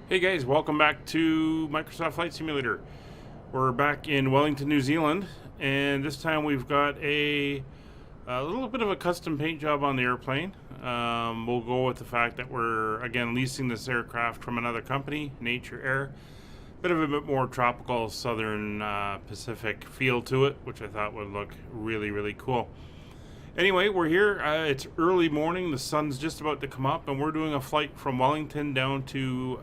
Hey guys, welcome back to Microsoft Flight Simulator. We're back in Wellington, New Zealand, and this time we've got a little bit of a custom paint job on the airplane. We'll go with the fact that we're, again, leasing this aircraft from another company, Nature Air. Bit more tropical southern Pacific feel to it, which I thought would look really cool. Anyway, we're here. It's early morning. The sun's just about to come up, and we're doing a flight from Wellington down to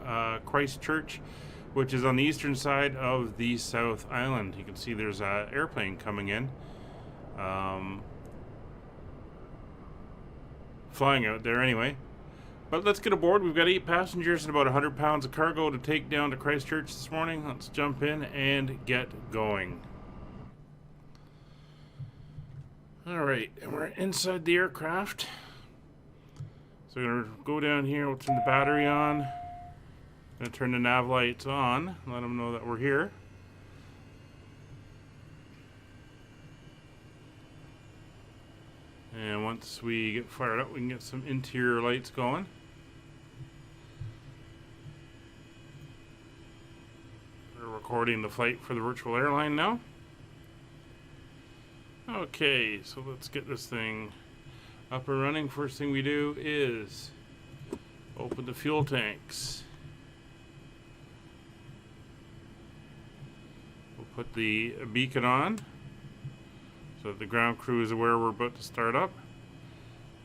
Christchurch, which is on the eastern side of the South Island. You can see there's an airplane coming in, flying out there anyway. But let's get aboard. We've got 8 passengers and about 100 pounds of cargo to take down to Christchurch this morning. Let's jump in and get going. Alright, and we're inside the aircraft. So we're going to go down here, we'll turn the battery on. Going to turn the nav lights on, let them know that we're here. And once we get fired up, we can get some interior lights going. We're recording the flight for the virtual airline now. Okay, so let's get this thing up and running. First thing we do is open the fuel tanks. We'll put the beacon on so that the ground crew is aware we're about to start up.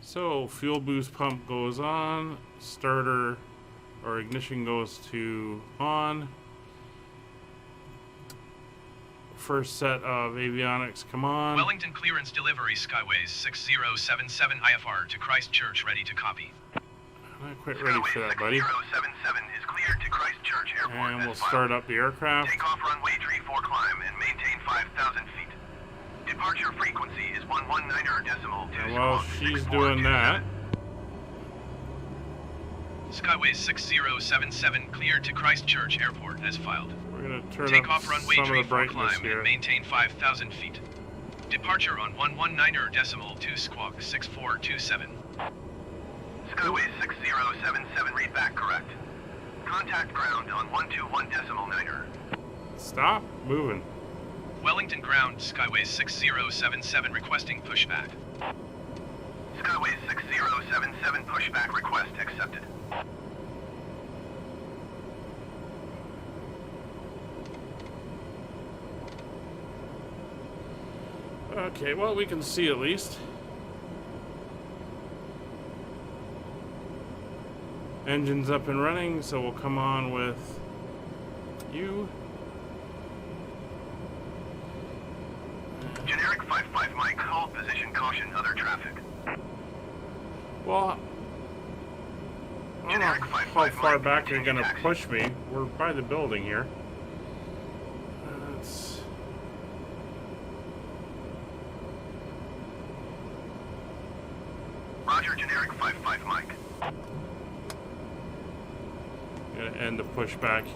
So fuel boost pump goes on, starter or ignition goes to on. First set of avionics come on. Wellington clearance delivery Skyways 6077 IFR to Christchurch, ready to copy. I'm not quite ready for that, buddy. 6077 is cleared to Christchurch Airport. And we'll start up the aircraft. Take off runway 34 climb and maintain 5,000 feet. Departure frequency is 119.2. And while she's doing that, Skyways 6077 cleared to Christchurch Airport as filed. we're going to turn Take up off runway some of the 34 brightness climb here. and maintain 5,000 feet. Departure on 119.2 squawk 6427. Skyways 6077 read back correct. Contact ground on 121.9. Stop moving. Wellington ground Skyways 6077 requesting pushback. Skyways 6077 pushback request accepted. Okay, well, we can see at least. Engine's up and running, so we'll come on with you. Generic 55 Mike, hold position, caution, other traffic. Well, I don't know how far back you're going to push me. We're by the building here. Roger, generic 55 Mike. Going to end the pushback.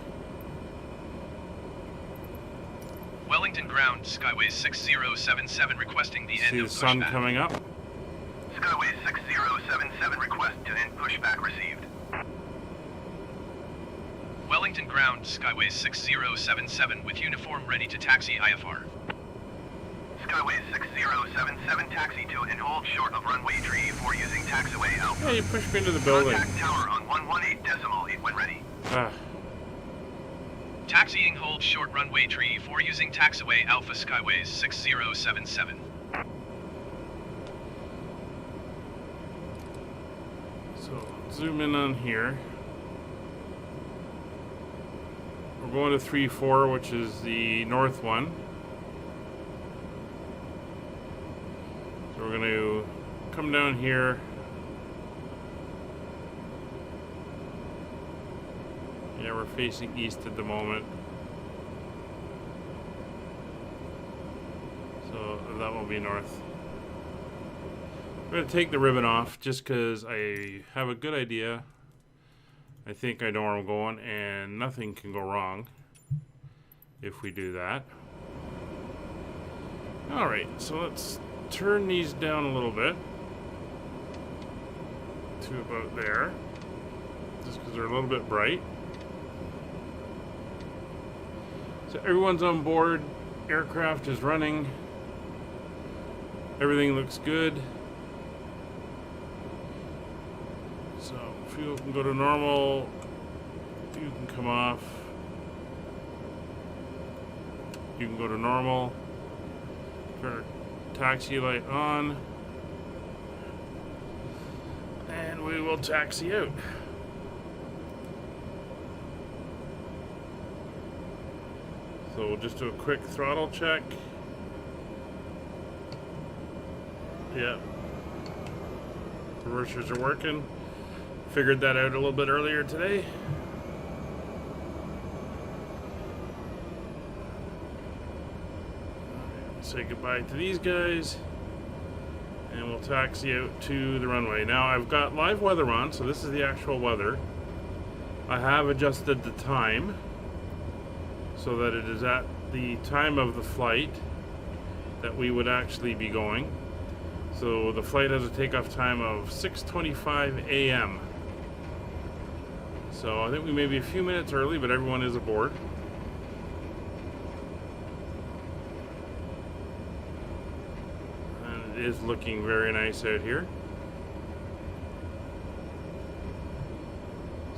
Wellington ground Skyways 6077 requesting the end See of the sun pushback. coming up. Skyways 6077 request to end pushback received. Wellington ground Skyways 6077 with uniform ready to taxi IFR. Skyways 6077 taxi to and hold short of runway 34 using taxiway Alpha. Yeah, you pushed me into the building. Contact tower on 118.8 when ready. Ah. Taxiing hold short runway 34 using taxiway Alpha Skyways 6077. So, zoom in on here. We're going to 3-4, which is the north one. So we're going to come down here. Yeah, we're facing east at the moment. So that will be north. I'm going to take the ribbon off just because I have a good idea. I think I know where I'm going, and nothing can go wrong if we do that. Alright, so let's turn these down a little bit to about there, just because they're a little bit bright. So everyone's on board. Aircraft is running. Everything looks good. So fuel can go to normal. You can come off. You can go to normal. Turn our taxi light on. And we will taxi out. So we'll just do a quick throttle check. Yeah. Reversers are working. Figured that out a little bit earlier today. Say goodbye to these guys. And we'll taxi out to the runway. Now I've got live weather on, so this is the actual weather. I have adjusted the time so that it is at the time of the flight that we would actually be going. So the flight has a takeoff time of 6:25 a.m. So I think we may be a few minutes early, but everyone is aboard. And it is looking very nice out here.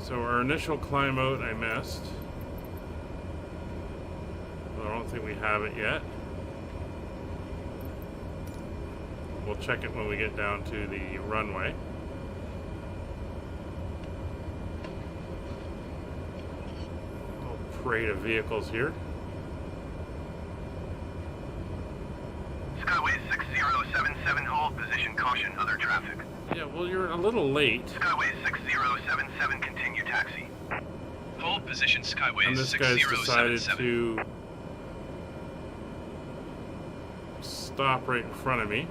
So our initial climb out I missed. I don't think we have it yet. We'll check it when we get down to the runway. Little parade of vehicles here. Skyway 6077, hold position, caution, other traffic. Yeah, well, you're a little late. Skyway 6077, continue taxi. Hold position, Skyway And this guy's decided 6077. to stop right in front of me.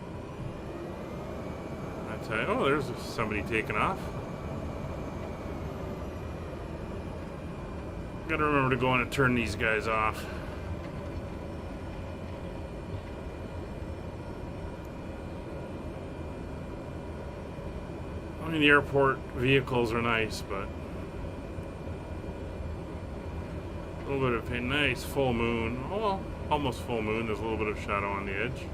I tell you, oh, there's somebody taking off. Gotta remember to go in and turn these guys off. I mean, the airport vehicles are nice, but a little bit of a nice full moon. Oh, well, almost full moon. There's a little bit of shadow on the edge.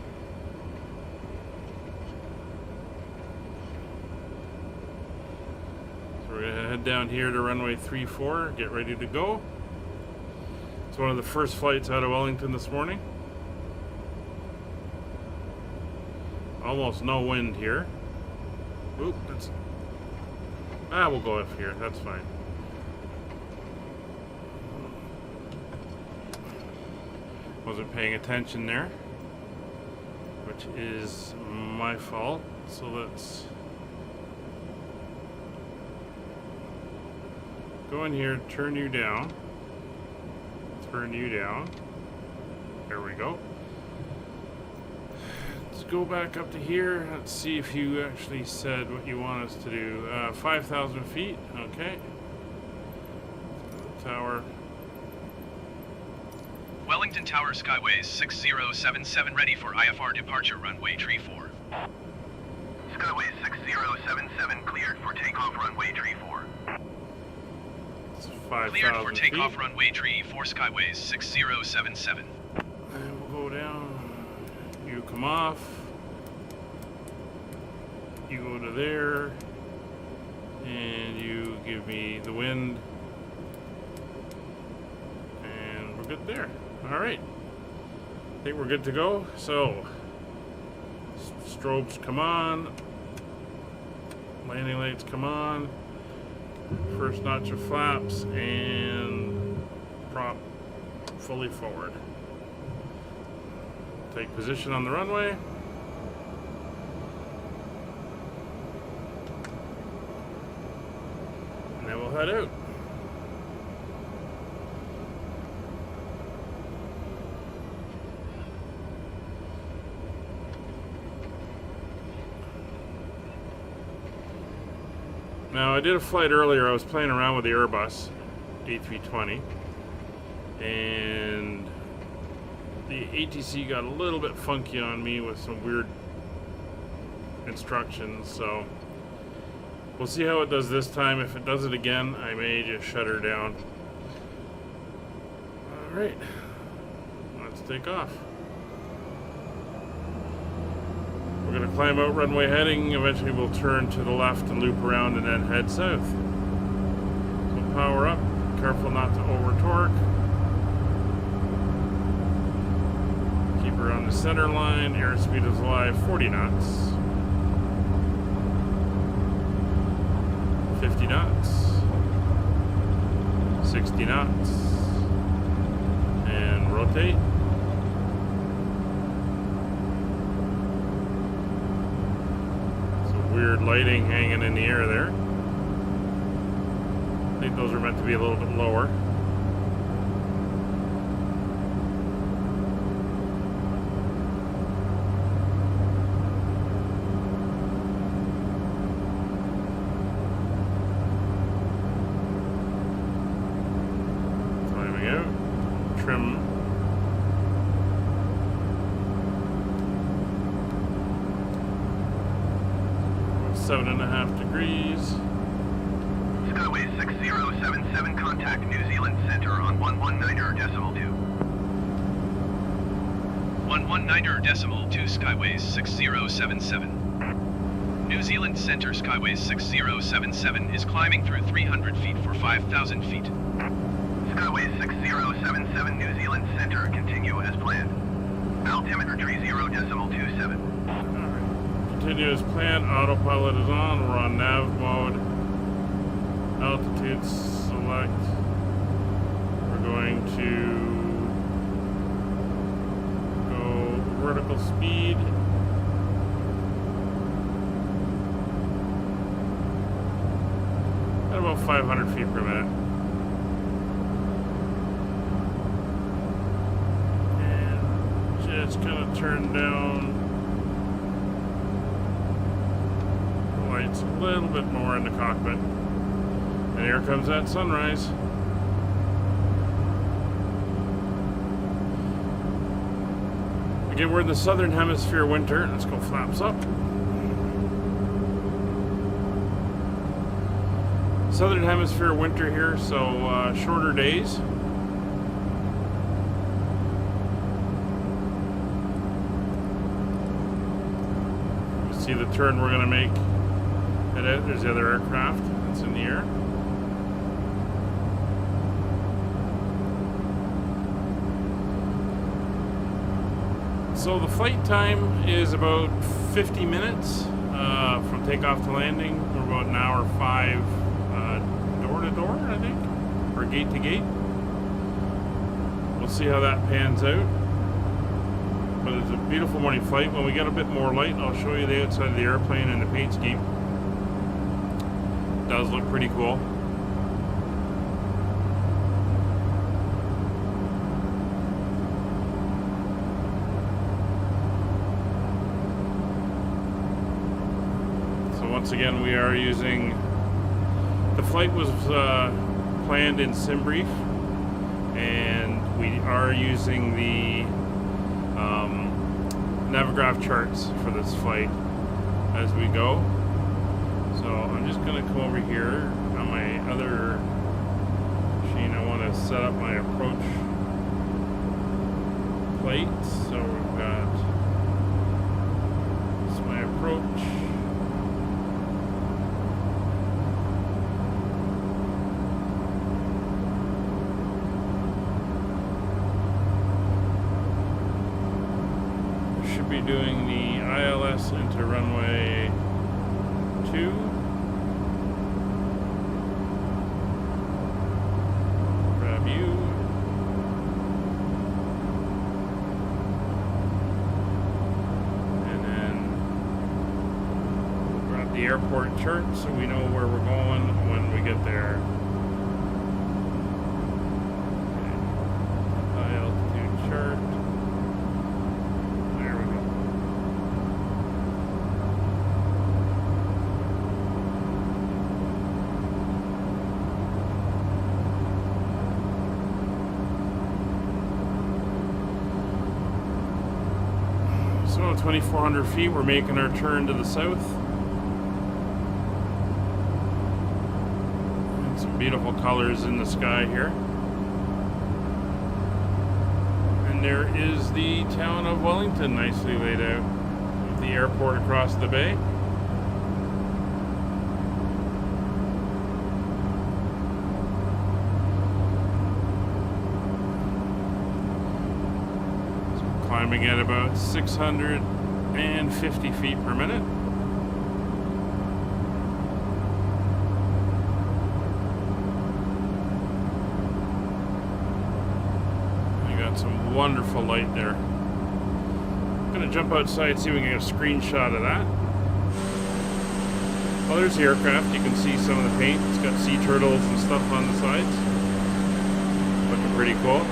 So we're gonna head down here to runway 34, get ready to go. It's one of the first flights out of Wellington this morning. Almost no wind here. Oop, that's... we'll go up here, that's fine. Wasn't paying attention there, which is my fault. So let's go in here, turn you down. Turn you down. There we go. Let's go back up to here. Let's see if you actually said what you want us to do. 5,000 feet. Okay. Tower. Wellington Tower, Skyway 6077, ready for IFR departure, runway 34. Skyway 6077, cleared for takeoff, runway 34. It's 5,000 Cleared for takeoff, feet. runway 34, Skyway 6077. And we'll go down. You come off. You go to there. And you give me the wind. And we're good there. Alright. I think we're good to go. So, strobes come on. Landing lights come on. First notch of flaps. And prop fully forward. Take position on the runway. And then we'll head out. Now, I did a flight earlier. I was playing around with the Airbus A320, and the ATC got a little bit funky on me with some weird instructions, so we'll see how it does this time. If it does it again, I may just shut her down. Alright, take off. We're going to climb out runway heading. Eventually we'll turn to the left and loop around and then head south. So power up. Careful not to over torque. Keep her on the center line. Airspeed is live 40 knots. 50 knots. 60 knots. And rotate. Some weird lighting hanging in the air there. I think those are meant to be a little bit lower. Climbing out. Trim. About 7.5 degrees. Skyway 6077, contact New Zealand Center on 119.2. 119.2 Skyways 6077. New Zealand Center Skyway 6077 is climbing through 300 feet for 5,000 feet. Skyway 6077 New Zealand Center, continue as planned. Altimeter 30.27. Continue as planned. Autopilot is on. We're on nav mode. Altitude select. We're going to go vertical speed. At about 500 feet per minute. And just kind of turn down the lights a little bit more in the cockpit. And here comes that sunrise. Again, we're in the southern hemisphere winter. Let's go flaps up. Southern hemisphere winter here, so shorter days. You see the turn we're going to make. There's the other aircraft that's in the air. So the flight time is about 50 minutes from takeoff to landing. We're about an hour 5 door to door, I think, or gate to gate. We'll see how that pans out. But it's a beautiful morning flight. When we get a bit more light, I'll show you the outside of the airplane and the paint scheme. It does look pretty cool. Once again, we are using, the flight was planned in SimBrief, and we are using the Navigraph charts for this flight as we go. So I'm just going to come over here on my other machine. I want to set up my approach plate. So we've got, this is my approach. Be doing the ILS into runway 2. Grab you. And then grab the airport chart so we know where we're going when we get there. Okay. High altitude chart. So 2,400 feet, we're making our turn to the south. And some beautiful colors in the sky here. And And there is the town of Wellington, nicely laid out, with the airport across the bay. So climbing at about 650 feet per minute. Some wonderful light there. I'm gonna jump outside, see if we can get a screenshot of that. Well, there's the aircraft. You can see some of the paint. It's got sea turtles and stuff on the sides. Looking pretty cool.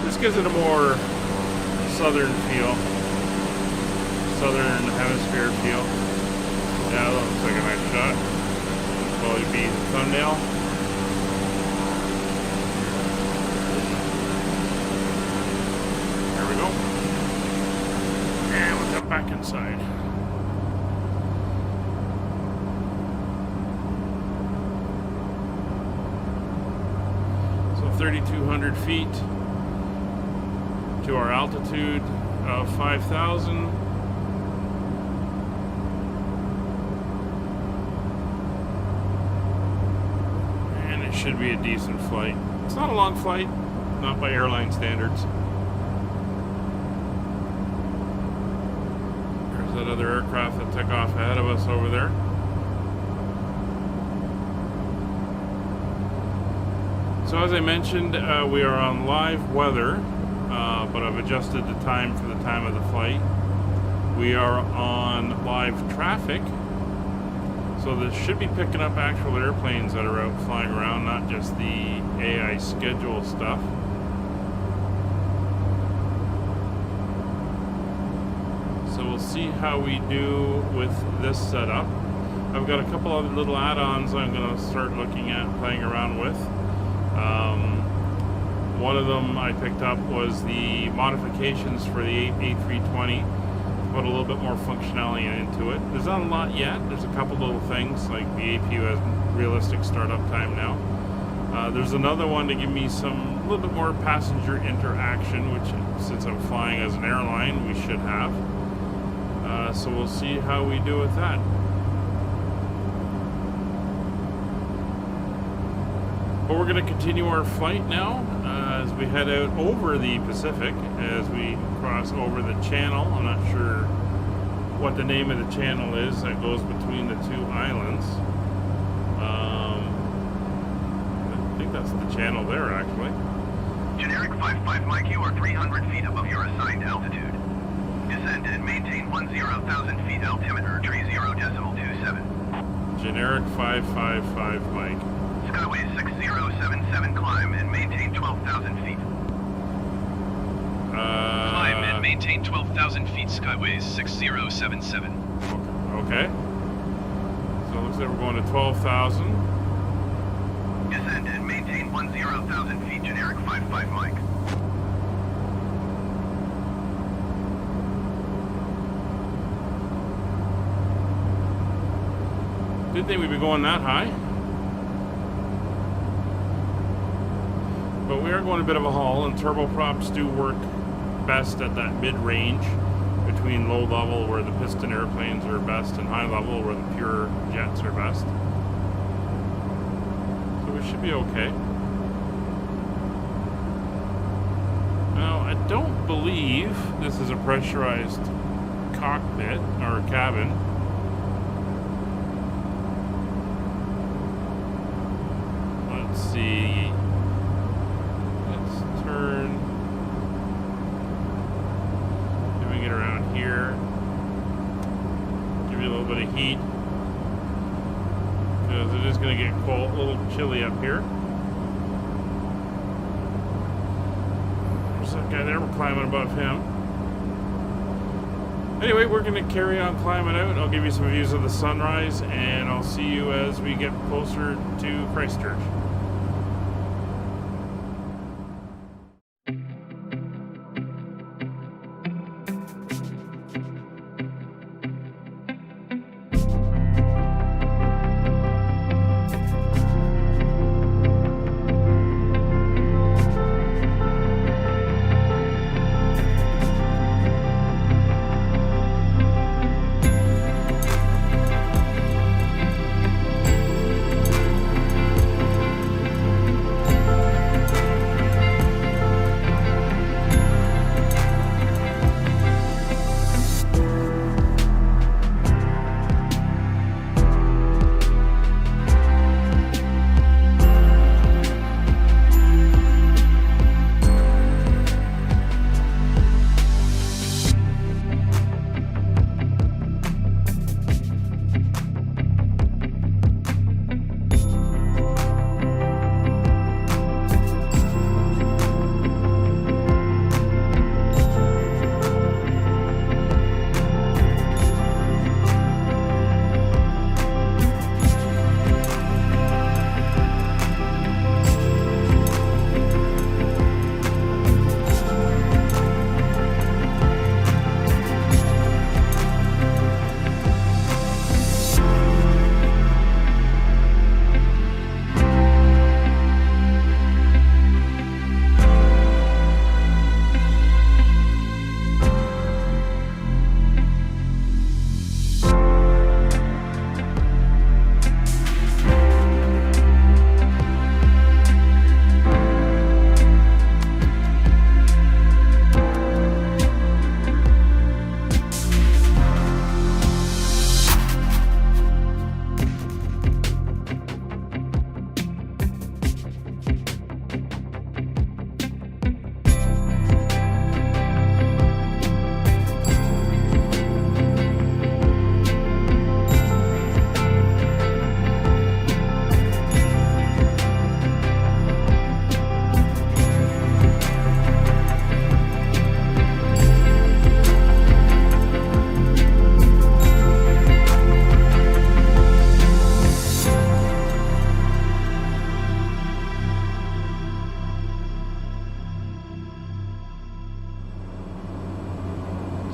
This gives it a more southern feel. Southern hemisphere feel. Yeah, that looks like a nice shot. Will probably be the thumbnail. Back inside. So 3,200 feet to our altitude of 5,000. And it should be a decent flight. It's not a long flight, not by airline standards. That other aircraft that took off ahead of us over there. So as I mentioned, we are on live weather, but I've adjusted the time for the time of the flight. We are on live traffic, so this should be picking up actual airplanes that are out flying around, not just the AI schedule stuff. So we'll see how we do with this setup. I've got a couple other little add-ons I'm going to start looking at, playing around with. One of them I picked up was the modifications for the A320 to put a little bit more functionality into it. There's not a lot yet. There's a couple little things, like the APU has realistic startup time now. There's another one to give me some little bit more passenger interaction, which since I'm flying as an airline, we should have. So we'll see how we do with that. But we're going to continue our flight now as we head out over the Pacific, as we cross over the channel. I'm not sure what the name of the channel is that goes between the two islands. I think that's the channel there, actually. Generic 55 Mike, you are 300 feet above your assigned altitude. Descend and maintain 10,000 feet altimeter, tree 0.27. Generic 555 Mike. Skyway 6077, climb and maintain 12,000 feet. Climb and maintain 12,000 feet, Skyway 6077. Okay. So it looks like we're going to 12,000. Descend and maintain 10,000 feet, generic 55 Mike. Didn't think we'd be going that high. But we are going a bit of a haul, and turboprops do work best at that mid-range between low level where the piston airplanes are best and high level where the pure jets are best. So we should be okay. Now, I don't believe this is a pressurized cockpit or cabin. Let's see. Let's turn. Doing it around here. Give you a little bit of heat. Because it is going to get cold, a little chilly up here. There's that guy there, we're climbing above him. Anyway, we're going to carry on climbing out. I'll give you some views of the sunrise, and I'll see you as we get closer to Christchurch.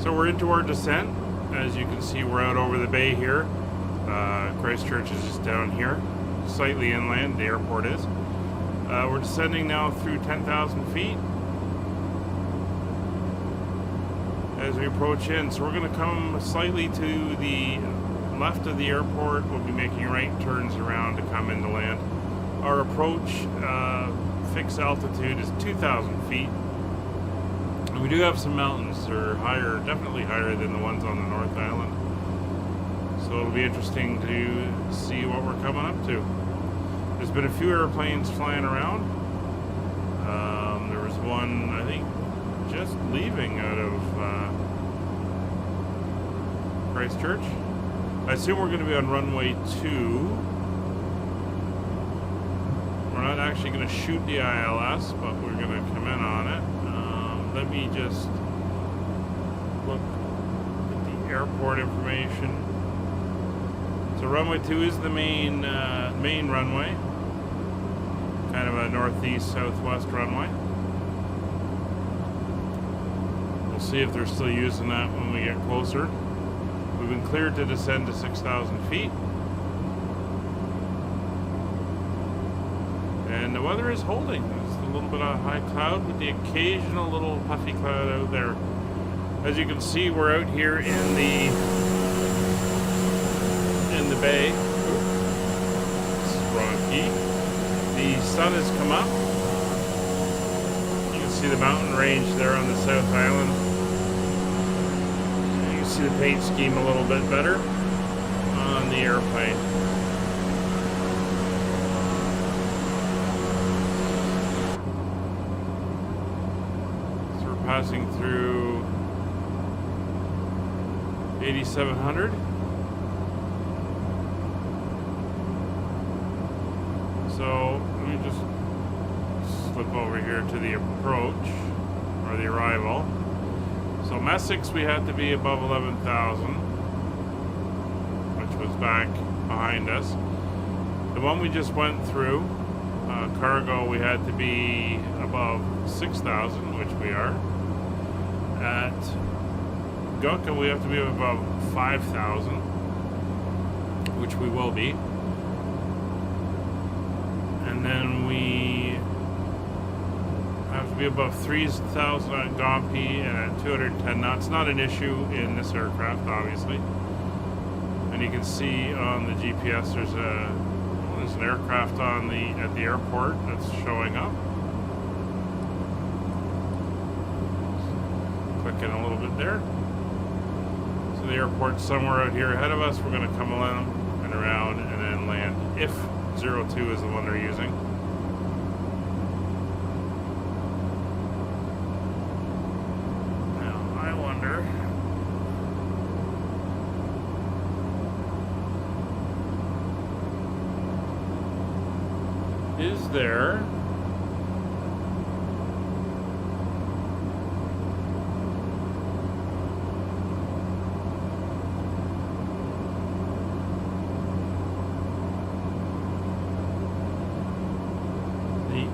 So we're into our descent. As you can see, we're out over the bay here. Christchurch is just down here, slightly inland, the airport is. We're descending now through 10,000 feet as we approach in. So we're going to come slightly to the left of the airport. We'll be making right turns around to come into land. Our approach fixed altitude is 2,000 feet. And we do have some mountains. They're higher, definitely higher than the ones on the North Island. So it'll be interesting to see what we're coming up to. There's been a few airplanes flying around. There was one, I think, just leaving out of Christchurch. I assume we're going to be on runway 2. We're not actually going to shoot the ILS, but we're going to come in on it. Let me just look at the airport information. So runway 2 is the main runway, kind of a northeast-southwest runway. We'll see if they're still using that when we get closer. We've been cleared to descend to 6,000 feet. And the weather is holding. There's a little bit of high cloud with the occasional little puffy cloud out there. As you can see, we're out here in the bay. This is wrong key. The sun has come up. You can see the mountain range there on the South Island. You can see the paint scheme a little bit better on the airplane. So we're passing through 8,700. So let me just slip over here to the approach, or the arrival. So Messick's we had to be above 11,000, which was back behind us. The one we just went through, cargo, we had to be above 6,000, which we are. At Goka we have to be above 5,000, which we will be. And then we have to be above 3,000 at Gompy and at 210 knots. Not an issue in this aircraft, obviously. And you can see on the GPS there's an aircraft at the airport that's showing up. Click in a little bit there. So the airport's somewhere out here ahead of us. We're going to come along and around and then land. If 02 is the one they're using. Now, I wonder... is there...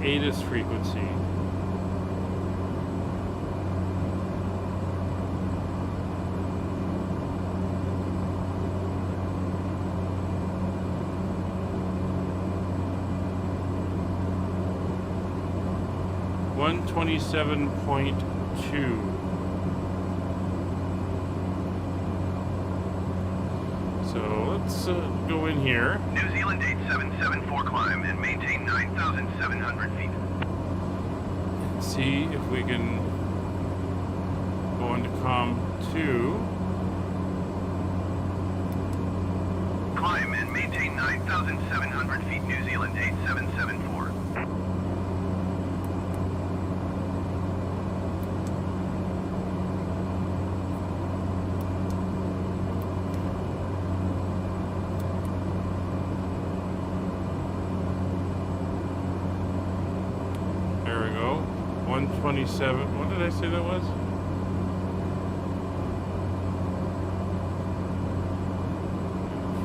ATIS frequency. $127.2. So let's go in here. New Zealand 8774 climb and maintain 9,700 feet. See if we can go into COM 2. Climb and maintain 9,700 feet, New Zealand 8774. There we go. 127. What did I say that was?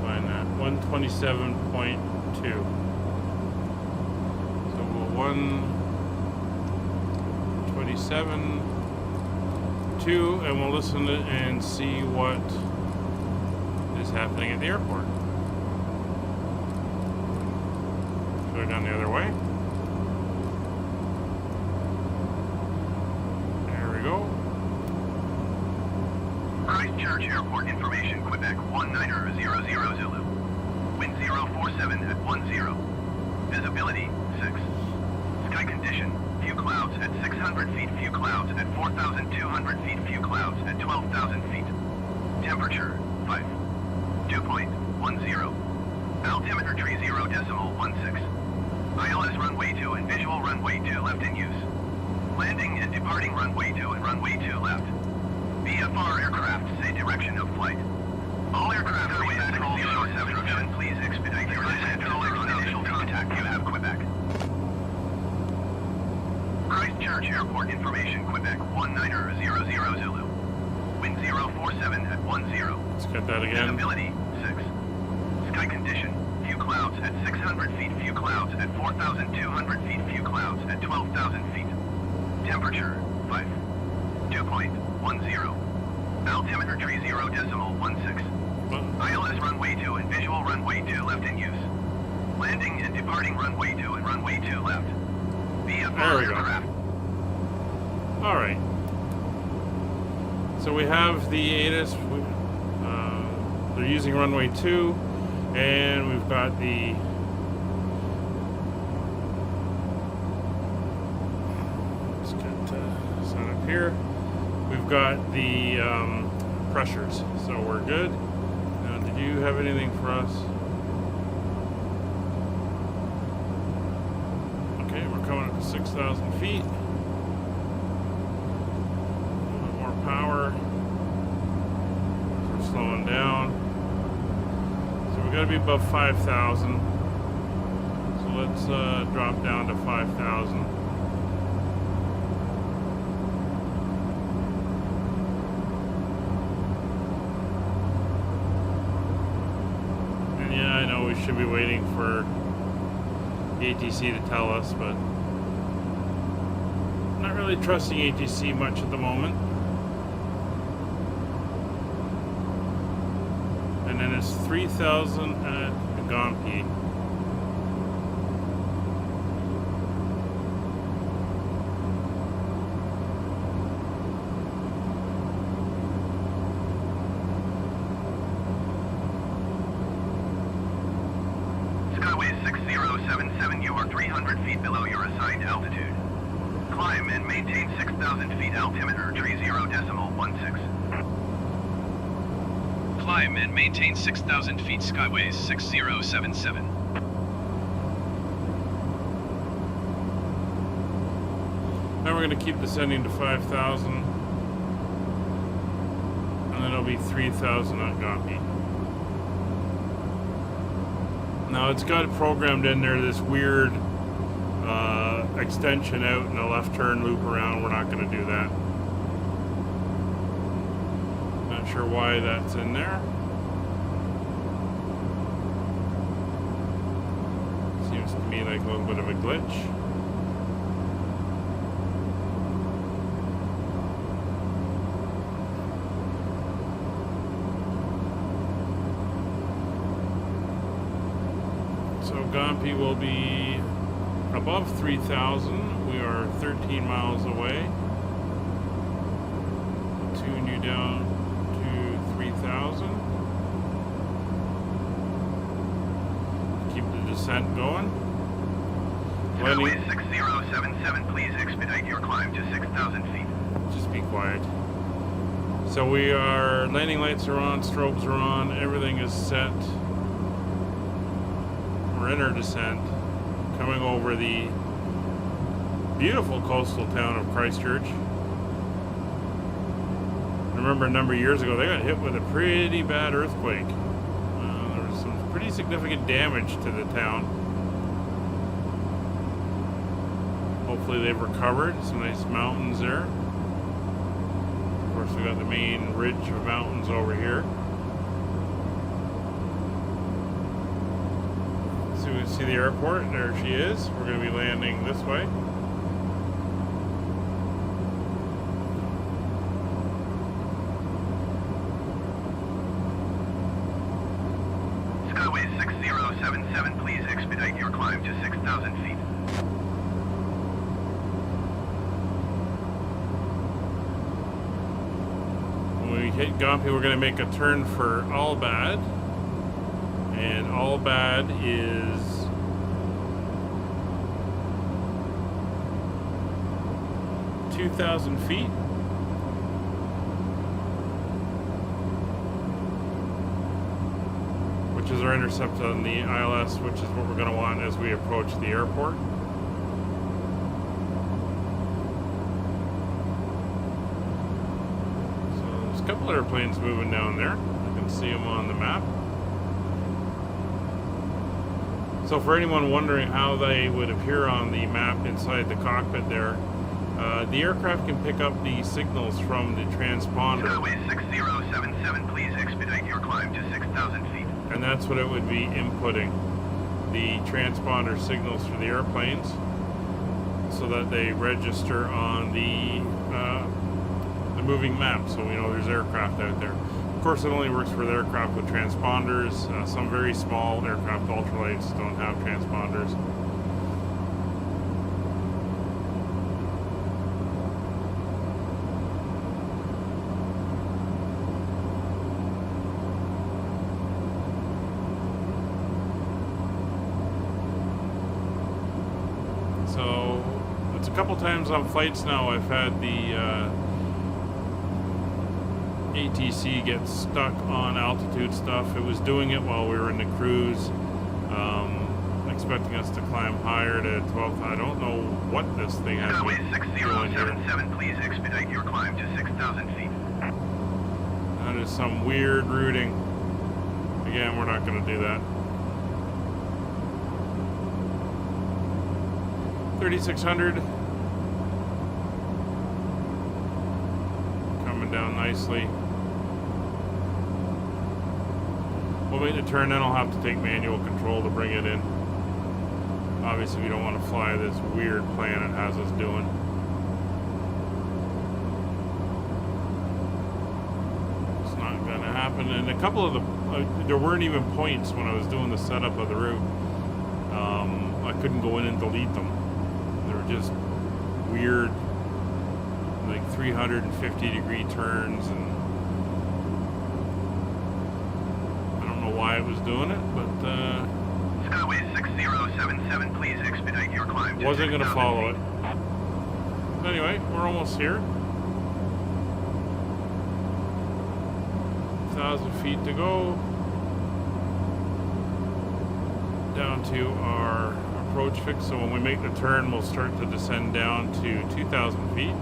Find that. 127.2. So we'll 127.2 2, and we'll listen and see what is happening at the airport. Go down the other way. There we go. Christchurch Airport information, Quebec 1900 Zulu. Wind 047 at 10. Visibility 6. Sky condition, few clouds at 600 feet, few clouds at 4,200 feet, few clouds at 12,000 feet. Temperature 5. Dew point 10. Altimeter tree 0.16. ILS runway 2 and visual runway 2 left in use. Landing and departing runway 2 and runway 2 left. VFR aircraft say direction of flight. All aircraft with 6077, please expedite your descent on initial contact. You have Quebec. Christchurch Airport information, Quebec 1900 Zulu. Wind 047 at 10. Let's get that again. Visibility 6. Sky condition, few clouds at 600 feet, few clouds at 4,200 feet, few clouds at 12,000 feet. Temperature 5. Dew point 10. Altimeter tree 0.16. ILS runway 2 and visual runway 2 left in use. Landing and departing runway 2 and runway 2 left. There we go. Alright. So we have the ATIS. They're using runway 2. And we've got the... Let's get set up here. We've got the pressures. So we're good. Now, did you have anything for us? Okay, we're coming up to 6,000 feet. A little bit more power. We're slowing down. So we got to be above 5,000. So let's drop down to 5,000. And yeah, I know we should be waiting for ATC to tell us, but I'm not really trusting ATC much at the moment. And then it's 3,000 at Gompi. Skyway 6077, you are 300 feet below your assigned altitude. Climb and maintain 6,000 feet altimeter tree 0.16. Climb and maintain 6,000 feet Skyways 6077. Now we're going to keep descending to 5,000. And then it'll be 3,000 at Gompi. Now it's got programmed in there this weird extension out and a left turn loop around. We're not going to do that. Not sure why that's in there. Seems to me like a little bit of a glitch. So Gompi will be above 3,000. We are 13 miles away. Tune you down to 3,000. Keep the descent going. Skyway 6077, please expedite your climb to 6,000 feet. Just be quiet. So we are, landing lights are on, strobes are on, everything is set. We're in our descent, coming over the beautiful coastal town of Christchurch. I remember a number of years ago, they got hit with a pretty bad earthquake. There was some pretty significant damage to the town. Hopefully they've recovered. Some nice mountains there. Of course, we got the main ridge of mountains over here. So we can see the airport. There she is. We're going to be landing this way. 6077, please expedite your climb to 6,000 feet. When we hit Gompy, we're going to make a turn for Albad. And Albad is 2,000 feet. Which is our intercept on the ILS, which is what we're going to want as we approach the airport. So there's a couple airplanes moving down there. You can see them on the map. So for anyone wondering how they would appear on the map inside the cockpit there, the aircraft can pick up the signals from the transponder. Skyway 6077, please expedite your climb to 6,000 feet. And that's what it would be inputting, the transponder signals for the airplanes, so that they register on the moving map, so we know there's aircraft out there. Of course, it only works for the aircraft with transponders. Some very small aircraft, ultralights, don't have transponders. So it's a couple times on flights now I've had the ATC get stuck on altitude stuff. It was doing it while we were in the cruise, expecting us to climb higher to 12. I don't know what this thing has Skyway been doing here. 6077, please expedite your climb to 6,000 feet. That is some weird routing. Again, we're not going to do that. 3600. Coming down nicely. We'll make the turn, then I'll have to take manual control to bring it in. Obviously, we don't want to fly this weird plan it has us doing. It's not going to happen. And a couple of the, there weren't even points when I was doing the setup of the route. I couldn't go in and delete them. They were just weird, like 350-degree turns, and why it was doing it, but Skyway 6077, please expedite your climb to wasn't going to 6,000 follow feet. it. But anyway, we're almost here. 1,000 feet to go. Down to our approach fix. So when we make the turn, we'll start to descend down to 2,000 feet.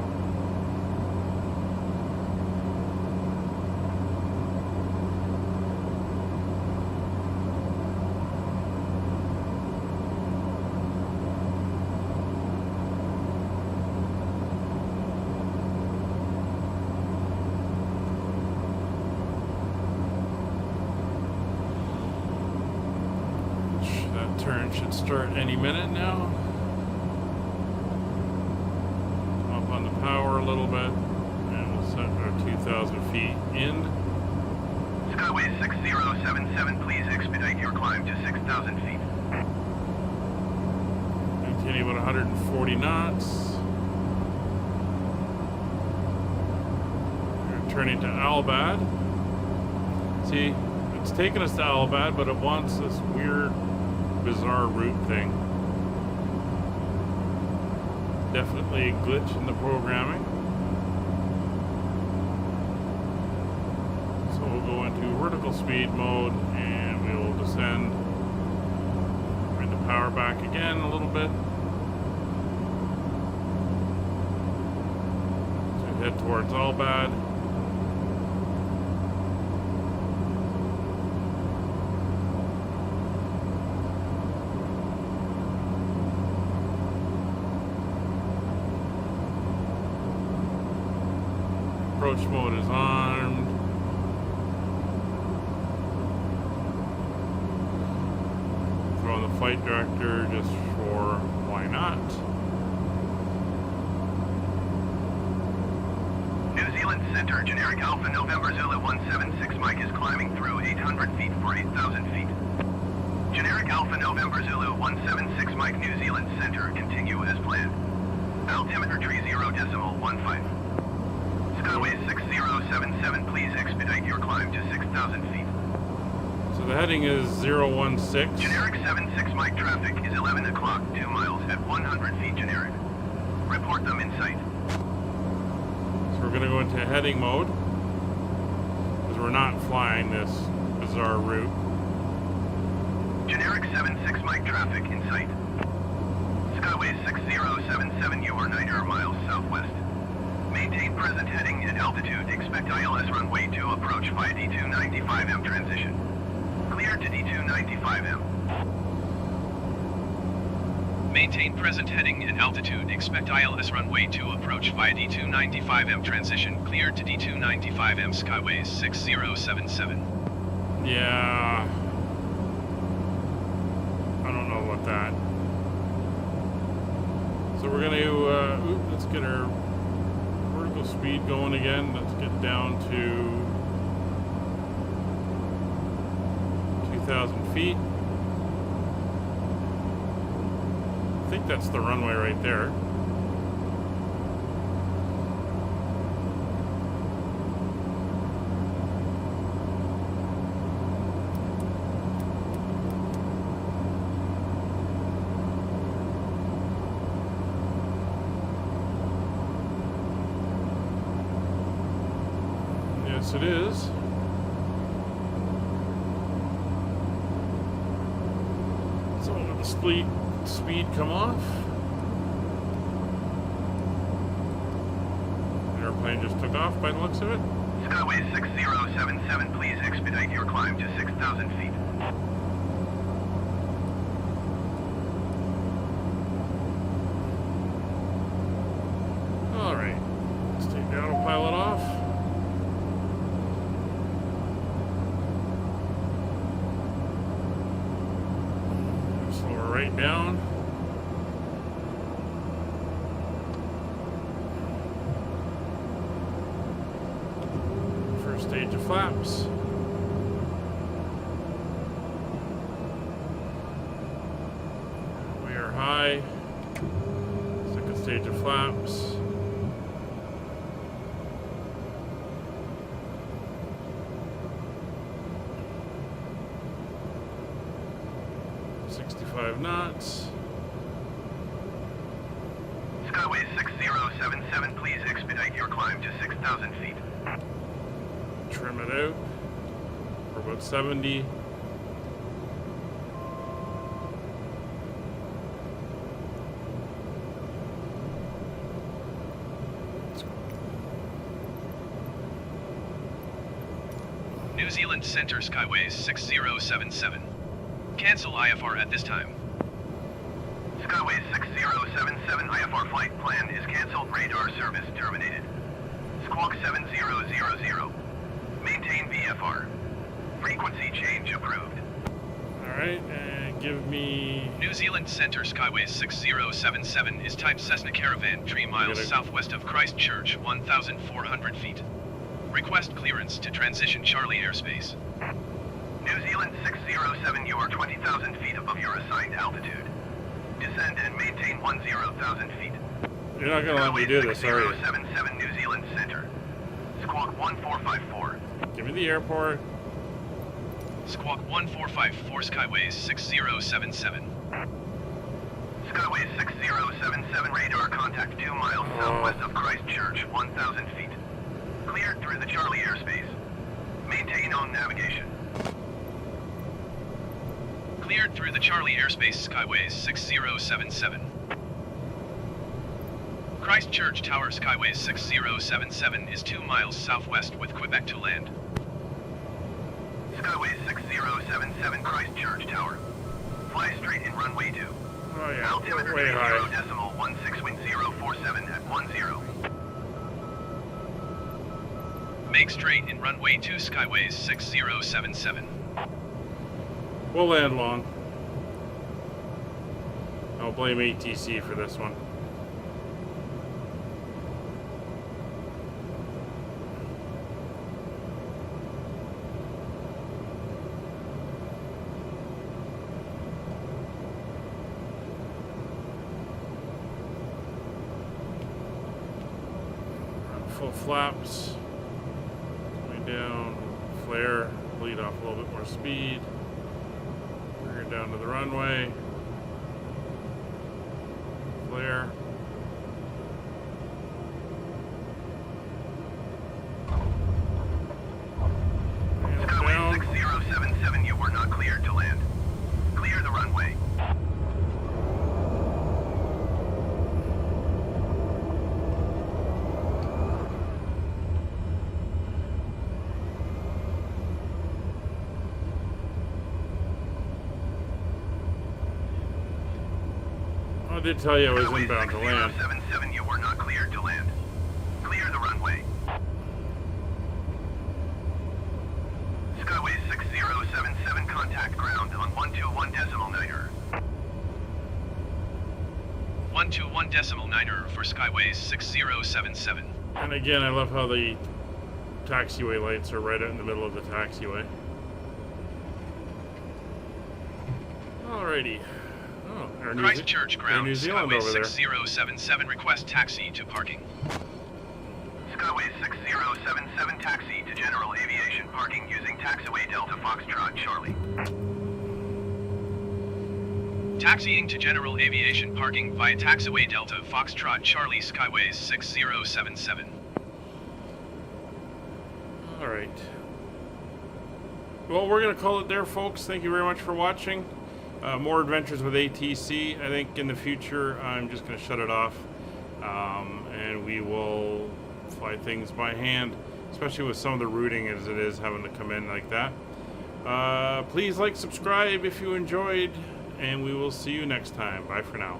Turn should start any minute now. Come up on the power a little bit, and we'll set our 2,000 feet in. Skyway 6077, please expedite your climb to 6,000 feet. Maintaining about 140 knots. We're turning to Albad. See, it's taking us to Albad, but it wants this weird, bizarre route thing. Definitely a glitch in the programming. So we'll go into vertical speed mode and we will descend. Bring the power back again a little bit. So head towards Albad. Approach mode is armed. Throw in the flight director just for why not. New Zealand Center, generic Alpha November Zulu 176, Mike is climbing through 800 feet for 8,000 feet. Generic Alpha November Zulu 176 Mike New Zealand Center, continue as planned. Altimeter tree 0.15. Skyway 6077, please expedite your climb to 6,000 feet. So the heading is 016. Generic 76 Mike traffic is 11 o'clock, 2 miles at 100 feet generic. Report them in sight. So we're going to go into heading mode, because we're not flying this bizarre route. Generic 76 Mike traffic in sight. Skyway 6077, you are 9 miles southwest. Maintain present heading and altitude. Expect ILS runway 2 approach via D295M transition. Clear to D295M. Maintain present heading and altitude. Expect ILS runway 2 approach via D295M transition. Clear to D295M. Skyway 6077. Yeah. I don't know about that. So we're going to, let's get our vertical speed going again. Let's get down to 2,000 feet. I think that's the runway right there. Yes, it is. So let the speed come off. The airplane just took off by the looks of it. Skyway 6077, please expedite your climb to 6,000 feet. All right, let's take the autopilot off. Slow her right down. First stage of flaps. We are high. Second stage of flaps. Knots. Skyway 6077, please expedite your climb to 6,000 feet. Trim it out for about 70. New Zealand Center, Skyway 6077. Cancel IFR at this time. Skyway 6077, IFR flight plan is canceled. Radar service terminated. Squawk 7000. Maintain VFR. Frequency change approved. Alright, and give me... New Zealand Center, Skyway 6077 is type Cessna Caravan, 3 miles southwest of Christchurch, 1,400 feet. Request clearance to transition Charlie airspace. New Zealand 607, you are 20,000 feet above your assigned altitude. Descend and maintain 10,000 feet. You're not going to let me do this, are you? 6077, New Zealand Center. Squawk 1454. Give me the airport. Squawk 1454, Skyway 6077. Skyway 6077, radar contact 2 miles southwest of Christchurch, 1,000 feet. Cleared through the Charlie airspace. Maintain on navigation. Cleared through the Charlie airspace, Skyway 6077. Christchurch Tower, Skyway 6077 is 2 miles southwest with Quebec to land. Skyway 6077, Christchurch Tower. Fly straight in runway 2. Oh yeah, Altimeter way high. 0.16 wind 047 at 10. Make straight in runway 2, Skyway 6077. We'll land long. I'll blame ATC for this one. full flaps. Coming down, flare, bleed off a little bit more speed. Bring it down to the runway. Flare. Skyway 6077, you were not cleared to land. Clear the runway. I did tell you I was Skyway inbound to land. 6077, you were not cleared to land. Clear the runway. Skyway 6077, contact ground on 121.9er. 121.9er for Skyway 6077. And again, I love how the taxiway lights are right out in the middle of the taxiway. Alrighty. Oh, they're Christchurch ground, New Zealand Skyway over there. 6077, request taxi to parking. Skyway 6077, taxi to general aviation parking using taxiway Delta Foxtrot Charlie. Taxiing to general aviation parking via taxiway Delta Foxtrot Charlie, Skyway 6077. Alright. Well, we're going to call it there, folks. Thank you very much for watching. More adventures with ATC. I think in the future I'm just going to shut it off. And we will fly things by hand, especially with some of the routing as it is having to come in like that. Please like, subscribe if you enjoyed, and we will see you next time. Bye for now.